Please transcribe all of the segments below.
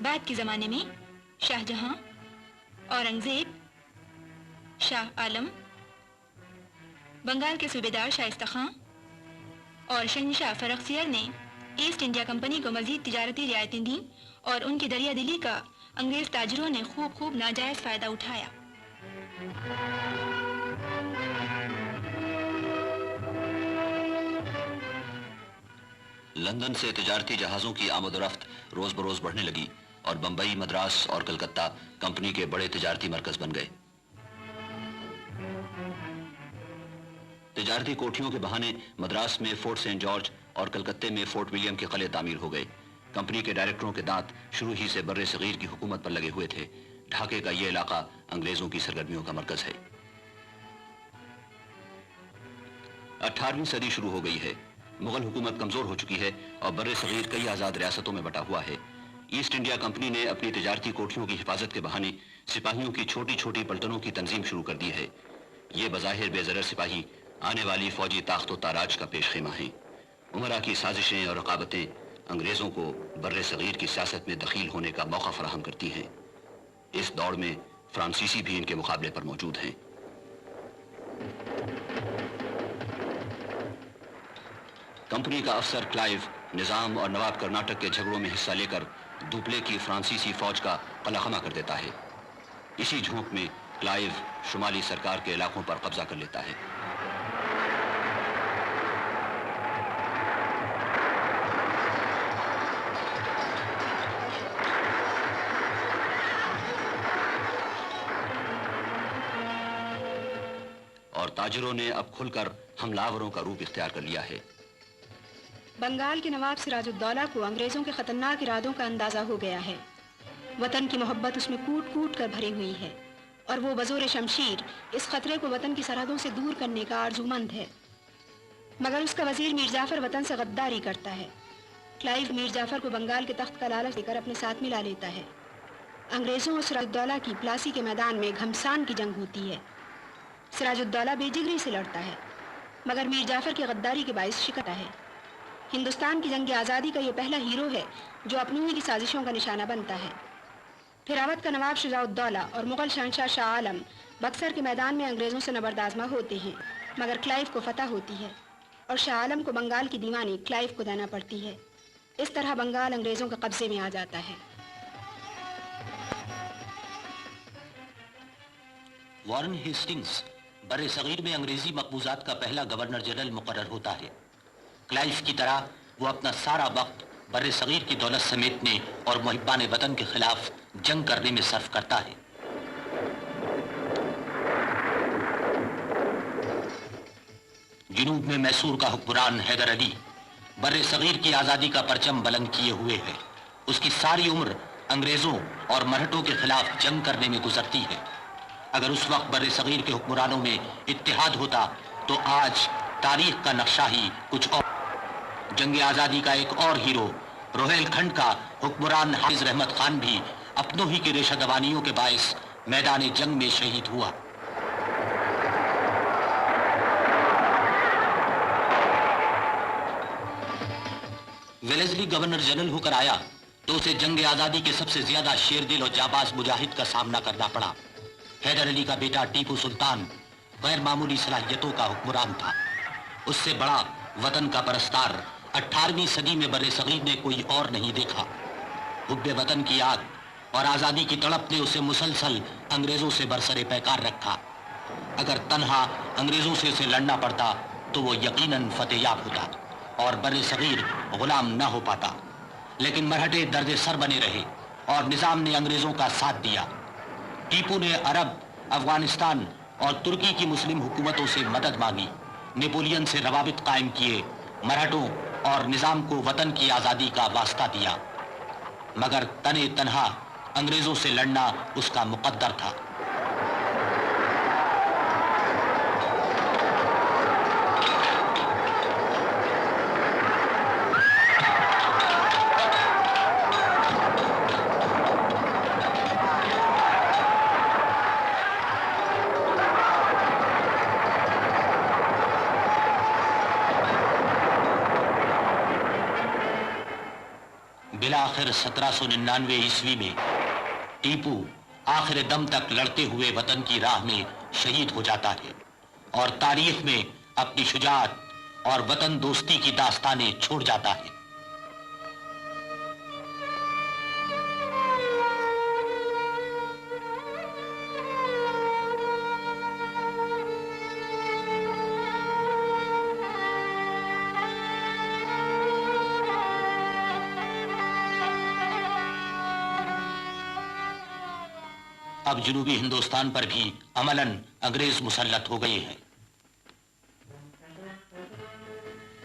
بعد کے زمانے میں شاہ جہاں، اورنگزیب، شاہ عالم، بنگال کے صوبیدار شائستہ خان اور شہنشاہ فرخزیار نے ایسٹ انڈیا کمپنی کو مزید تجارتی رعایتیں دیں اور ان کی دریا دلی کا انگریز تاجروں نے خوب ناجائز فائدہ اٹھایا۔ لندن سے تجارتی جہازوں کی آمد و رفت روز بروز بڑھنے لگی اور بمبئی، مدراس اور کلکتہ کمپنی کے بڑے تجارتی مرکز بن گئے۔ تجارتی کوٹھیوں کے بہانے مدراس میں فورٹ سینٹ جارج اور کلکتے میں فورٹ ولیم کے قلعے تعمیر ہو گئے۔ کمپنی کے ڈائریکٹروں کے دانت شروع ہی سے بر صغیر کی حکومت پر لگے ہوئے تھے۔ ڈھاکے کا یہ علاقہ انگریزوں کی سرگرمیوں کا مرکز ہے۔ 18ویں صدی شروع ہو گئی ہے۔ مغل حکومت کمزور ہو چکی ہے اور بر صغیر کئی آزاد ریاستوں میں بٹا ہوا ہے۔ ایسٹ انڈیا کمپنی نے اپنی تجارتی کوٹھیوں کی حفاظت کے بہانے سپاہیوں کی چھوٹی چھوٹی پلٹنوں کی تنظیم شروع کر دی ہے۔ یہ بظاہر بے ضرر سپاہی آنے والی فوجی طاقت و تاراج کا پیش خیمہ ہیں۔ امراء کی سازشیں اور رقابتیں انگریزوں کو بر صغیر کی سیاست میں دخیل ہونے کا موقع فراہم کرتی ہیں۔ اس دوڑ میں فرانسیسی بھی ان کے مقابلے پر موجود ہیں۔ کمپنی کا افسر کلائیو نظام اور نواب کرناٹک کے جھگڑوں میں حصہ لے کر دوپلے کی فرانسیسی فوج کا قلع خمہ کر دیتا ہے۔ اسی جھونک میں کلائیو شمالی سرکار کے علاقوں پر قبضہ کر لیتا ہے۔ اور تاجروں نے اب کھل کر حملہ کا روپ اختیار کر لیا ہے۔ بنگال کے نواب سراج الدولہ کو انگریزوں کے خطرناک ارادوں کا اندازہ ہو گیا ہے۔ وطن کی محبت اس میں کوٹ کوٹ کر بھری ہوئی ہے اور وہ بزور شمشیر اس خطرے کو وطن کی سرحدوں سے دور کرنے کا آرزومند ہے، مگر اس کا وزیر میر جعفر وطن سے غداری کرتا ہے۔ کلائیو میر جعفر کو بنگال کے تخت کا لالچ دے کر اپنے ساتھ ملا لیتا ہے۔ انگریزوں اور سراج الدولہ کی پلاسی کے میدان میں گھمسان کی جنگ ہوتی ہے۔ سراج الدولہ بے جگری سے لڑتا ہے مگر میر جعفر کی غداری کے باعث شکتا ہے۔ ہندوستان کی جنگ آزادی کا یہ پہلا ہیرو ہے جو اپنی ہی کی سازشوں کا نشانہ بنتا ہے۔ پھر اودھ کا نواب شجاع الدولہ اور مغل شہنشاہ شاہ عالم بکسر کے میدان میں انگریزوں سے نبرد آزما ہوتے ہیں مگر کلائیو کو فتح ہوتی ہے اور شاہ عالم کو بنگال کی دیوانی کلائیو کو دینا پڑتی ہے۔ اس طرح بنگال انگریزوں کے قبضے میں آ جاتا ہے۔ وارن ہیسٹنگز بر صغیر میں انگریزی مقبوضات کا پہلا گورنر جنرل مقرر ہوتا ہے۔ کلائیو کی طرح وہ اپنا سارا وقت بر صغیر کی دولت سمیٹنے اور محبان وطن کے خلاف جنگ کرنے میں صرف کرتا ہے۔ جنوب میں میسور کا حکمران حیدر علی بر صغیر کی آزادی کا پرچم بلند کیے ہوئے ہے۔ اس کی ساری عمر انگریزوں اور مرہٹوں کے خلاف جنگ کرنے میں گزرتی ہے۔ اگر اس وقت بر صغیر کے حکمرانوں میں اتحاد ہوتا تو آج تاریخ کا نقشہ ہی کچھ اور۔ جنگ آزادی کا ایک اور ہیرو روہیل کھنڈ کا حکمران حافظ رحمت خان بھی اپنوں ہی کے ریشہ دوانیوں کے باعث میدان جنگ میں شہید ہوا۔ ویلزلی گورنر جنرل ہو کر آیا تو اسے جنگ آزادی کے سب سے زیادہ شیر دل اور جاباز مجاہد کا سامنا کرنا پڑا۔ حیدر علی کا بیٹا ٹیپو سلطان غیر معمولی صلاحیتوں کا حکمران تھا۔ اس سے بڑا وطن کا پرستار 18ویں صدی میں بر صغیر نے کوئی اور نہیں دیکھا۔ حب وطن کی آگ اور آزادی کی تڑپ نے اسے مسلسل انگریزوں سے برسر پیکار رکھا۔ اگر تنہا انگریزوں سے اسے لڑنا پڑتا تو وہ یقیناً فتح یاب ہوتا اور بر صغیر غلام نہ ہو پاتا، لیکن مرہٹے درد سر بنے رہے اور نظام نے انگریزوں کا ساتھ دیا۔ ٹیپو نے عرب، افغانستان اور ترکی کی مسلم حکومتوں سے مدد مانگی، نیپولین سے روابط قائم کیے، مرہٹوں اور نظام کو وطن کی آزادی کا واسطہ دیا، مگر تنے تنہا انگریزوں سے لڑنا اس کا مقدر تھا۔ बिलाखिर 1799 ईस्वी में टीपू आखिर दम तक लड़ते हुए वतन की राह में शहीद हो जाता है और तारीख में अपनी शुजाअत और वतन दोस्ती की दास्तानें छोड़ जाता है। अब जनूबी हिंदुस्तान पर भी अमलन अंग्रेज मुसल्लत हो गए हैं।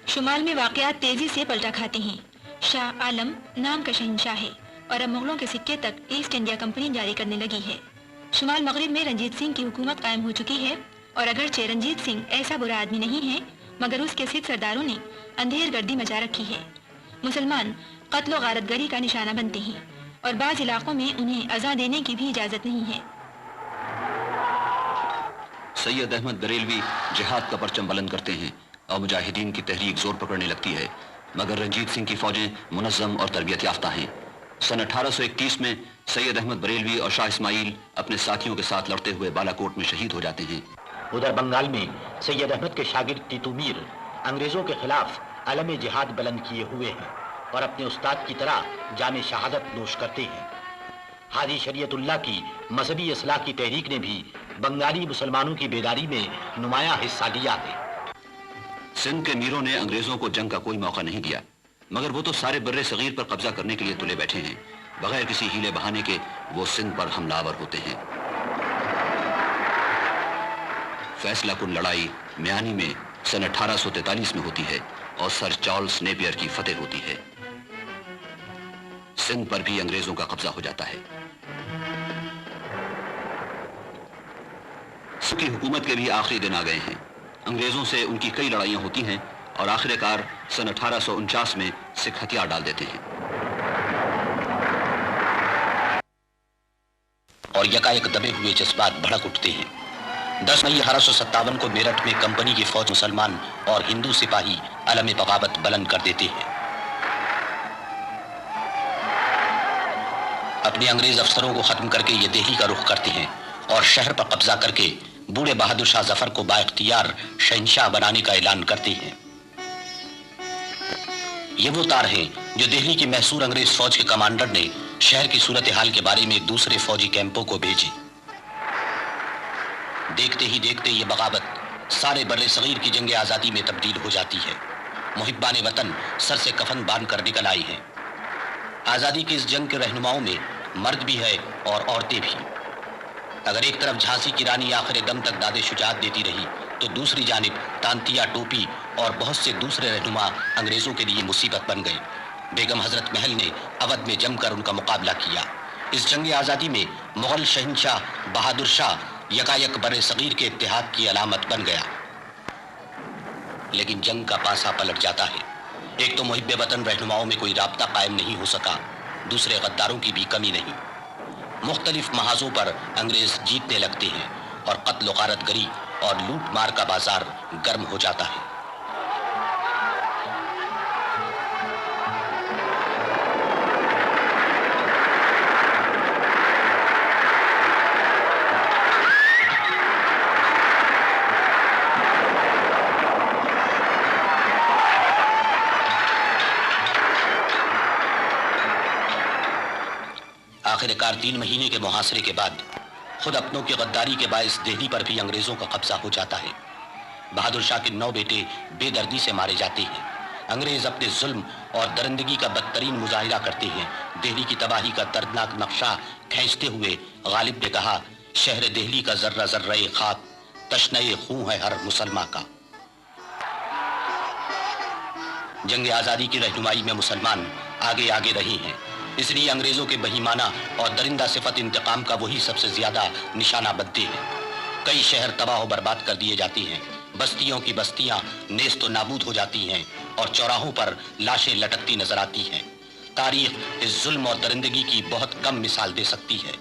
शुमाल में वाकयात तेजी से पलटा खाते हैं। शाह आलम नाम का शहंशाह है और अब मुगलों के सिक्के तक ईस्ट इंडिया कंपनी जारी करने लगी है। शुमाल मगरिब में रंजीत सिंह की हुकूमत कायम हो चुकी है और अगरचे रंजीत सिंह ऐसा बुरा आदमी नहीं है, मगर उसके सिख सरदारों ने अंधेर गर्दी मचा रखी है। मुसलमान कत्ल और गारतगरी का निशाना बनते हैं और बाज़ इलाकों में उन्हें अज़ा देने की भी इजाज़त नहीं है। सैयद अहमद बरेलवी जिहाद का परचम बुलंद करते हैं और मुजाहिदीन की तहरीक जोर पकड़ने लगती है, मगर रंजीत सिंह की फौजें मुनज़्ज़म और तरबियत याफ्ता हैं। सन 1821 में सैयद अहमद बरेलवी और शाह इस्माइल अपने साथियों के साथ लड़ते हुए बालाकोट में शहीद हो जाते हैं। उधर बंगाल में सैयद अहमद के शागिर्द टीटू मीर अंग्रेजों के खिलाफ अलम जिहाद बुलंद किए हुए हैं और अपने उस्ताद की तरह जामे शहादत नोश करते हैं। हाजी शरीयतुल्लाह की मजहबी इस्लाह की तहरीक ने भी बंगाली मुसलमानों की बेदारी में नुमाया हिस्सा लिया है। सिंध के मीरों ने अंग्रेजों को जंग का कोई मौका नहीं दिया, मगर वो तो सारे बर्रे सगीर पर कब्जा करने के लिए तुले बैठे हैं। बगैर किसी हीले बहाने के वो सिंध पर हमलावर होते हैं। फैसला कुन लड़ाई म्यानी में सन 1843 में होती है और सर चार्ल्स नेपियर की फतेह होती है। सिंध पर भी अंग्रेजों का कब्जा हो जाता है। उसकी हुकूमत के भी आखिरी दिन आ गए हैं। अंग्रेजों से उनकी कई लड़ाइयां होती हैं और आखिरकार सन 1849 में सिख हथियार डाल देते हैं और यकायक दबे हुए जज्बात भड़क उठते हैं। 10 मई 1857 को मेरठ में कंपनी की फौज मुसलमान और हिंदू सिपाही अलम बगावत बुलंद कर देते हैं। अपने अंग्रेज अफसरों को खत्म करके ये दिल्ली का रुख करते हैं और शहर पर कब्जा करके बूढ़े बहादुर शाह जफर को बाइख्तियार शहंशाह बनाने का ऐलान करते हैं। ये वो तार हैं जो दिल्ली की मैसूर अंग्रेज फौज के कमांडर ने शहर की सूरत हाल के बारे में दूसरे फौजी कैंपों को भेजे। देखते ही देखते ये बगावत सारे बर्रे सगीर की जंग आज़ादी में तब्दील हो जाती है। मुहिब्बान वतन सर से कफन बांध कर निकल आई हैं। आज़ादी की इस जंग के रहनुमाओं में मर्द भी है और औरतें भी। अगर एक तरफ झांसी की रानी आखिर दम तक दादे शुजात देती रही, तो दूसरी जानिब तांतिया टोपी और बहुत से दूसरे रहनुमा अंग्रेजों के लिए मुसीबत बन गए। बेगम हजरत महल ने अवध में जमकर उनका मुकाबला किया। इस जंग आज़ादी में मुगल शहंशाह बहादुर शाह यकायक बर्रे सगीर के इत्तेहाद की अलामत बन गया। लेकिन जंग का पासा पलट जाता है। एक तो मुहिब्बे वतन रहनुमाओं में कोई राब्ता कायम नहीं हो सका, दूसरे गद्दारों की भी कमी नहीं। मुख्तलिफ महाजों पर अंग्रेज जीतने लगते हैं और कत्ल गारतगरी और लूट मार का बाजार गर्म हो जाता है। आखिरकार 3 महीने के मुहासरे के बाद खुद अपनों की गद्दारी के बायस दिल्ली पर भी अंग्रेजों का कब्जा हो जाता है। बहादुर शाह के 9 बेटे बेदर्दी से मारे जाते हैं। अंग्रेज अपने जुल्म और दरिंदगी का बदतरीन मुजाहिरा करते हैं। दिल्ली की तबाही का दर्दनाक नक्शा खींचते हुए गालिब ने कहा, शहर दिल्ली का जर्रा जर्रा खाक तशने खून है हर मुसलमान का। जंग आज़ादी की रहनुमाई में मुसलमान आगे आगे रहे हैं, इसलिए अंग्रेजों के बहीमाना और दरिंदा सिफत इंतकाम का वही सबसे ज्यादा निशाना बनते हैं। कई शहर तबाह और बर्बाद कर दिए जाते हैं, बस्तियों की बस्तियां नेस्त व नाबूद हो जाती हैं और चौराहों पर लाशें लटकती नजर आती हैं। तारीख इस जुल्म और दरिंदगी की बहुत कम मिसाल दे सकती है।